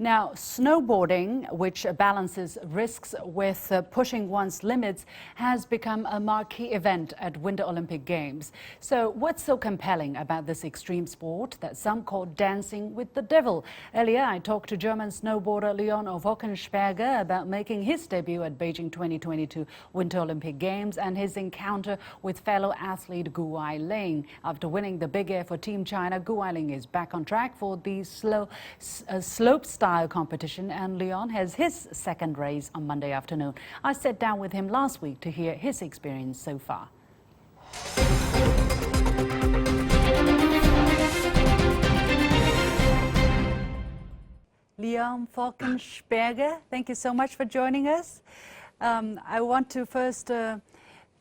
Now, snowboarding, which balances risks with pushing one's limits, has become a marquee event at Winter Olympic Games. So what's so compelling about this extreme sport that some call dancing with the devil? Earlier, I talked to German snowboarder Leon Vockensperger about making his debut at Beijing 2022 Winter Olympic Games and his encounter with fellow athlete Gu Ailing. After winning the big air for Team China, Gu Ailing is back on track for the slopestyle competition, and Leon has his second race on Monday afternoon. I sat down with him last week to hear his experience so far. Leon Vockensperger, thank you so much for joining us. I want to first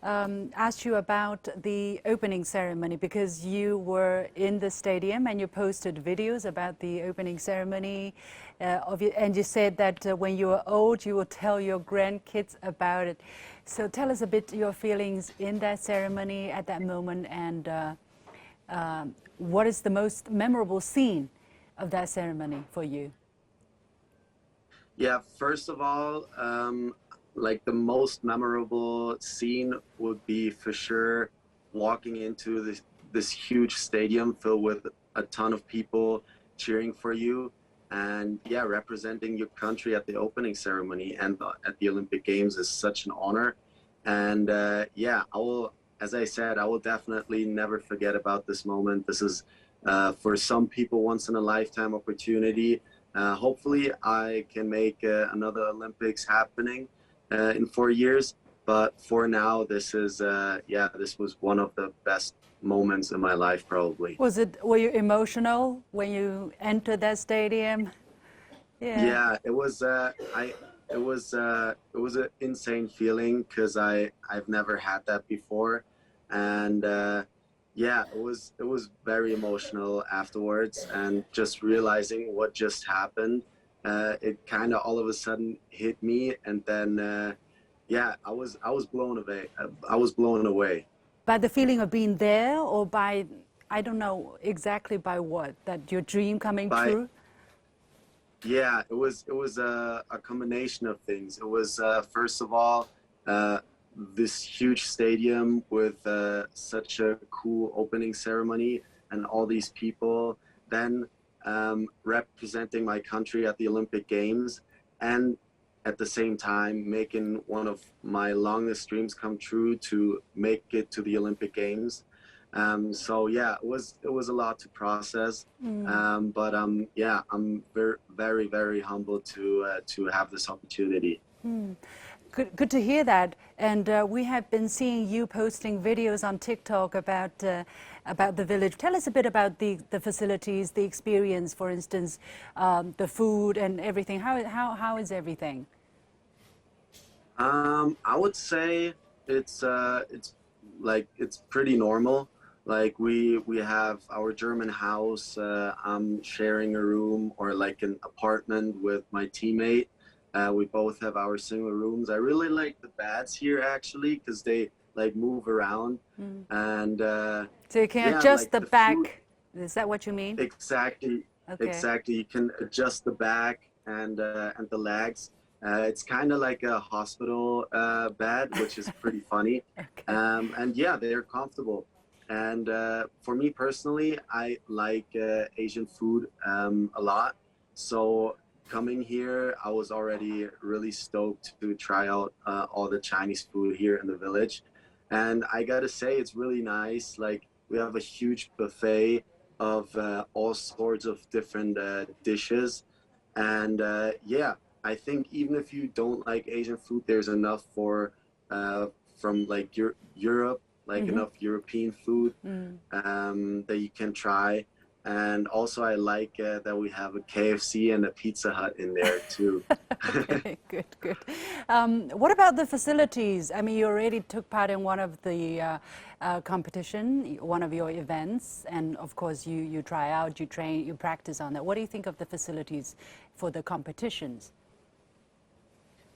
ask you about the opening ceremony, because you were in the stadium and you posted videos about the opening ceremony and you said that when you were old you would tell your grandkids about it. So tell us a bit your feelings in that ceremony at that moment, and what is the most memorable scene of that ceremony for you? Yeah, first of all, like the most memorable scene would be for sure walking into this huge stadium filled with a ton of people cheering for you, and yeah, representing your country at the opening ceremony and at the Olympic Games is such an honor. And yeah, as I said, I will definitely never forget about this moment. This is for some people once in a lifetime opportunity. Hopefully I can make another Olympics happening in 4 years, but for now this is yeah, this was one of the best moments in my life, probably. Were you emotional when you entered that stadium? Yeah, it was it was an insane feeling, because I've never had that before, and yeah, it was very emotional afterwards, and just realizing what just happened, it kind of all of a sudden hit me, and then yeah, I was blown away. I was blown away. By the feeling of being there, or by, I don't know exactly by what, that your dream coming true? Yeah, it was a combination of things. It was first of all this huge stadium with such a cool opening ceremony and all these people, then representing my country at the Olympic Games, and at the same time making one of my longest dreams come true, to make it to the Olympic Games. So yeah, it was a lot to process, but yeah, I'm very, very humbled to have this opportunity. Good to hear that. And we have been seeing you posting videos on TikTok about the village. Tell us a bit about the facilities, the experience, for instance, the food and everything. How is everything? I would say it's pretty normal. Like we have our German house. I'm sharing a room, or like an apartment, with my teammate. We both have our single rooms. I really like the beds here, actually, because they like move around, and so you can adjust the back. Is that what you mean? Exactly. Okay. Exactly. You can adjust the back and the legs. It's kind of like a hospital bed, which is pretty funny. Okay. And yeah, they're comfortable. And for me personally, I like Asian food a lot. So coming here, I was already really stoked to try out all the Chinese food here in the village. And I gotta say, it's really nice. Like, we have a huge buffet of all sorts of different dishes. And yeah, I think even if you don't like Asian food, there's enough for from like Europe, like enough European food that you can try. And also I like that we have a KFC and a Pizza Hut in there too. Okay, good. What about the facilities? I mean, you already took part in one of the competition, one of your events, and of course you try out, you train, you practice on that. What do you think of the facilities for the competitions?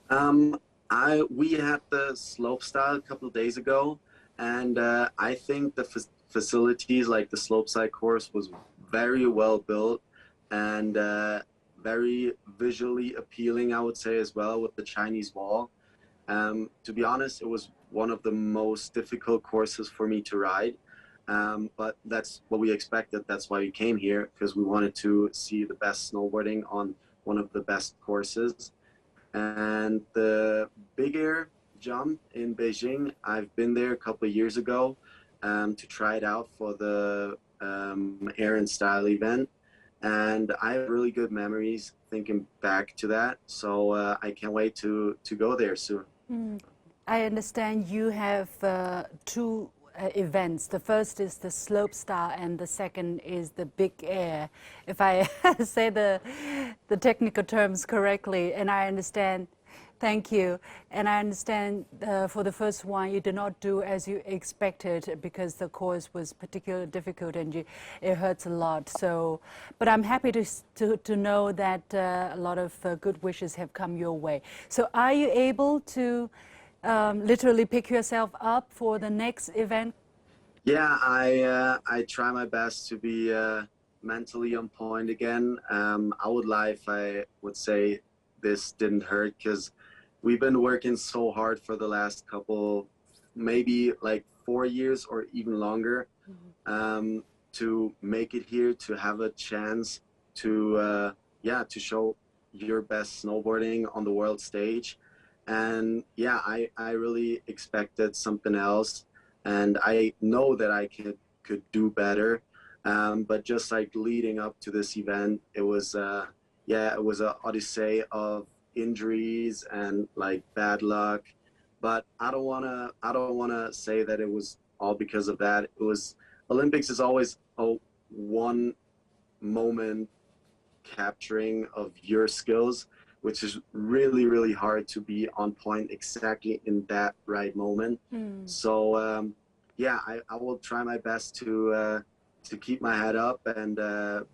We had the slopestyle a couple of days ago, and I think the facilities, like the slopestyle course, was very well built and very visually appealing, I would say, as well, with the Chinese wall. To be honest, it was one of the most difficult courses for me to ride. But that's what we expected. That's why we came here, because we wanted to see the best snowboarding on one of the best courses. And the big air jump in Beijing, I've been there a couple of years ago to try it out for the air and style event. And I have really good memories thinking back to that. So I can't wait to go there soon. I understand you have two events. The first is the slopestyle and the second is the big air, if I say the technical terms correctly. And I understand, thank you. And I understand for the first one you did not do as you expected because the course was particularly difficult and it hurts a lot. So, but I'm happy to know that a lot of good wishes have come your way. So are you able to literally pick yourself up for the next event? Yeah, I try my best to be mentally on point again. I would lie if I would say this didn't hurt, because we've been working so hard for the last couple, maybe like 4 years or even longer, to make it here, to have a chance to to show your best snowboarding on the world stage. And yeah, I really expected something else, and I know that I could do better. But just like leading up to this event, it was it was an odyssey of injuries and like bad luck. But I don't wanna say that it was all because of that. It was, Olympics is always a one moment capturing of your skills, which is really, really hard to be on point exactly in that right moment. So yeah, I will try my best to keep my head up and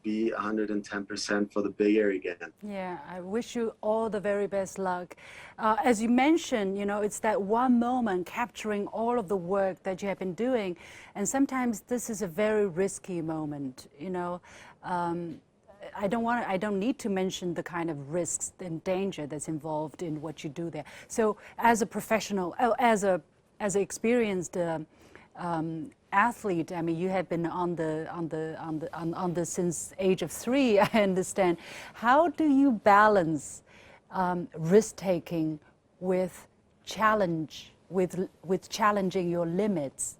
be 110% for the big air again. Yeah, I wish you all the very best luck. As you mentioned, you know, it's that one moment capturing all of the work that you have been doing, and sometimes this is a very risky moment, you know. I don't need to mention the kind of risks and danger that's involved in what you do there. So, as a professional, as an experienced athlete, I mean, you have been on the since age of 3. I understand. How do you balance risk taking with challenging your limits?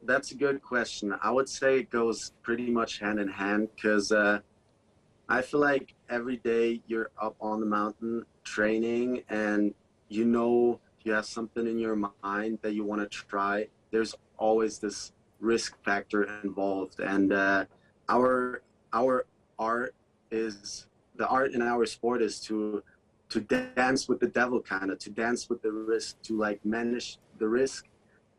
That's a good question. I would say it goes pretty much hand in hand, because I feel like every day you're up on the mountain training and you know you have something in your mind that you want to try. There's always this risk factor involved, and our art is, the art in our sport is to dance with the devil, kind of to dance with the risk, to like manage the risk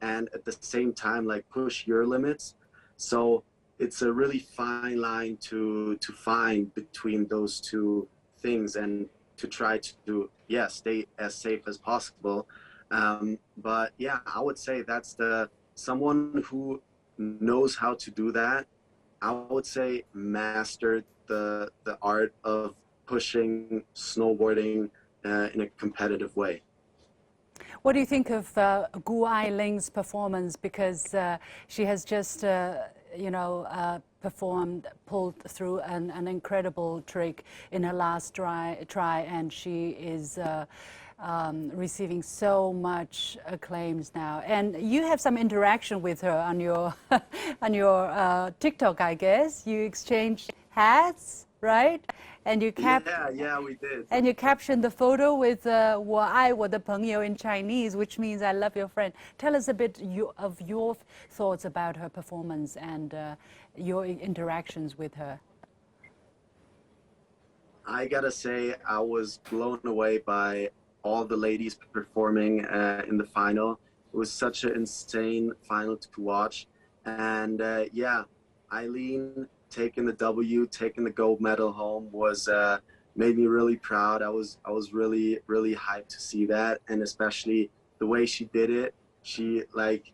and at the same time like push your limits. So it's a really fine line to find between those two things, and to try to stay as safe as possible. But yeah, I would say that's someone who knows how to do that, I would say mastered the art of pushing snowboarding in a competitive way. What do you think of Gu Ailing's performance? Because she has just, pulled through an incredible trick in her last try, and she is receiving so much acclaims now. And you have some interaction with her on your on your TikTok, I guess. You exchanged hats, right? And you yeah, we did. And you captioned the photo with 我爱我的朋友 in Chinese, which means I love your friend. Tell us a bit of your thoughts about her performance and your interactions with her. I gotta say, I was blown away by all the ladies performing in the final. It was such an insane final to watch. And yeah, Ailing taking the W, taking the gold medal home was made me really proud. I was really, really hyped to see that, and especially the way she did it. She like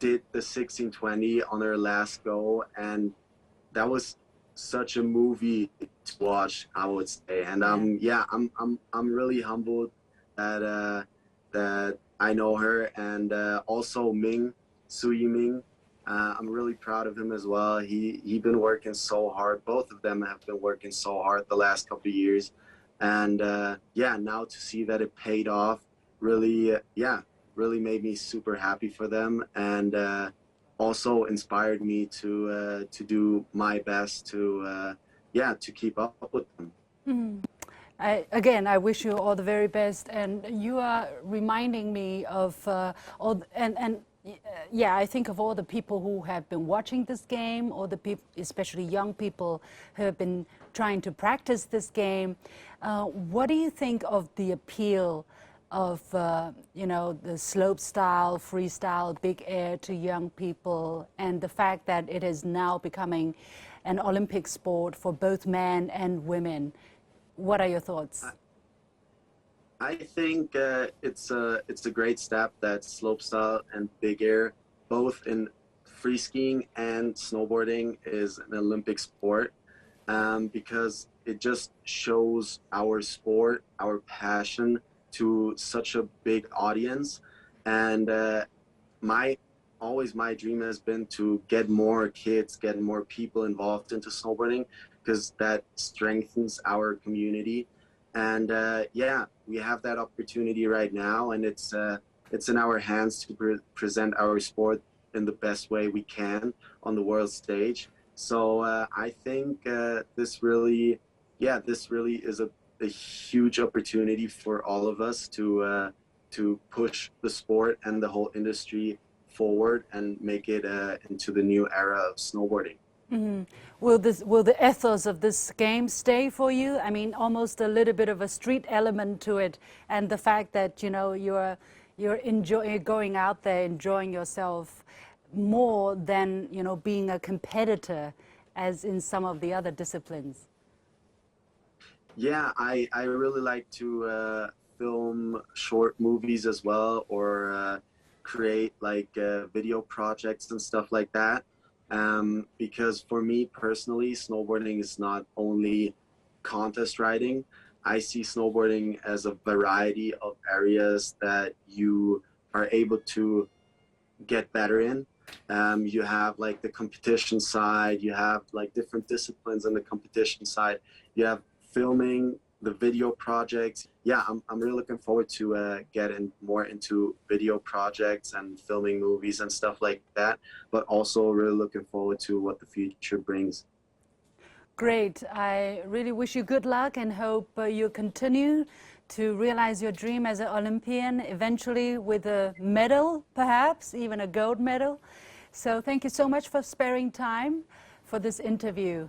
did the 1620 on her last go, and that was such a movie to watch, I would say. And yeah, I'm really humbled that that I know her, and also Su Yiming. I'm really proud of him as well. He been working so hard. Both of them have been working so hard the last couple of years, and yeah, now to see that it paid off, really, yeah, really made me super happy for them, and also inspired me to do my best to yeah, to keep up with them. Mm. Again, I wish you all the very best, and you are reminding me of yeah, I think of all the people who have been watching this game, or the people, especially young people, who have been trying to practice this game. What do you think of the appeal of you know, the slope style, freestyle, big air to young people, and the fact that it is now becoming an Olympic sport for both men and women? What are your thoughts? I think it's a great step that slopestyle and big air, both in free skiing and snowboarding, is an Olympic sport, because it just shows our sport, our passion to such a big audience. And always my dream has been to get more kids, get more people involved into snowboarding, because that strengthens our community. And yeah, we have that opportunity right now, and it's in our hands to present our sport in the best way we can on the world stage. So I think this really is a huge opportunity for all of us to push the sport and the whole industry forward and make it into the new era of snowboarding. Mm-hmm. Will the ethos of this game stay for you? I mean, almost a little bit of a street element to it, and the fact that, you know, you're going out there, enjoying yourself more than, you know, being a competitor, as in some of the other disciplines. Yeah, I really like to film short movies as well, or create like video projects and stuff like that. Because for me personally, snowboarding is not only contest riding. I see snowboarding as a variety of areas that you are able to get better in. You have like the competition side, you have like different disciplines in the competition side, you have filming, the video projects. Yeah, I'm really looking forward to getting more into video projects and filming movies and stuff like that, but also really looking forward to what the future brings. Great. I really wish you good luck and hope you continue to realize your dream as an Olympian, eventually with a medal, perhaps even a gold medal. So thank you so much for sparing time for this interview.